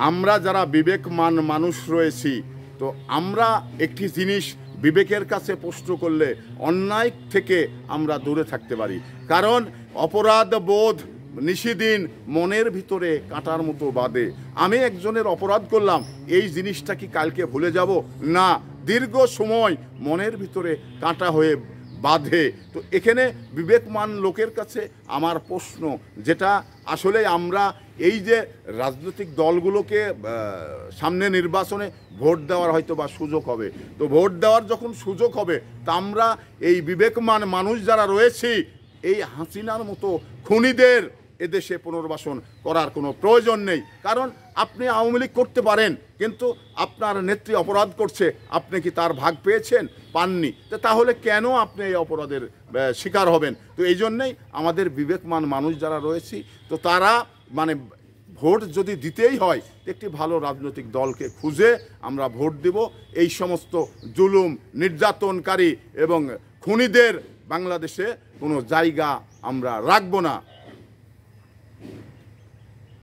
আমরা যারা বিবেকমান মানুষ রয়েছি, তো আমরা একটি জিনিস বিবেকের কাছে প্রশ্ন করলে অন্যায় থেকে আমরা দূরে থাকতে পারি। কারণ অপরাধ বোধ নিশিদিন মনের ভিতরে কাঁটার মতো বাঁধে। আমি একজনের অপরাধ করলাম, এই জিনিসটা কি কালকে ভুলে যাব? না, দীর্ঘ সময় মনের ভিতরে কাঁটা হয়ে বাঁধে। তো এখানে বিবেকমান লোকের কাছে আমার প্রশ্ন, যেটা আসলে আমরা এই যে রাজনৈতিক দলগুলোকে সামনে নির্বাচনে ভোট দেওয়ার হয়তো বা সুযোগ হবে, তো ভোট দেওয়ার যখন সুযোগ হবে, তা আমরা এই বিবেকমান মানুষ যারা রয়েছি, এই হাসিনার মতো খুনিদের এদেশে পুনর্বাসন করার কোনো প্রয়োজন নেই। কারণ আপনি আওয়ামী লীগ করতে পারেন, কিন্তু আপনার নেত্রী অপরাধ করছে, আপনি কি তার ভাগ পেয়েছেন? পাননি। তো তাহলে কেন আপনি এই অপরাধের শিকার হবেন? তো এই জন্যেই আমাদের বিবেকমান মানুষ যারা রয়েছি, তো তারা মানে ভোট যদি দিতেই হয়, একটি ভালো রাজনৈতিক দলকে খুঁজে আমরা ভোট দেব। এই সমস্ত জুলুম, নির্যাতনকারী এবং খুনিদের বাংলাদেশে কোনো জায়গা আমরা রাখব না।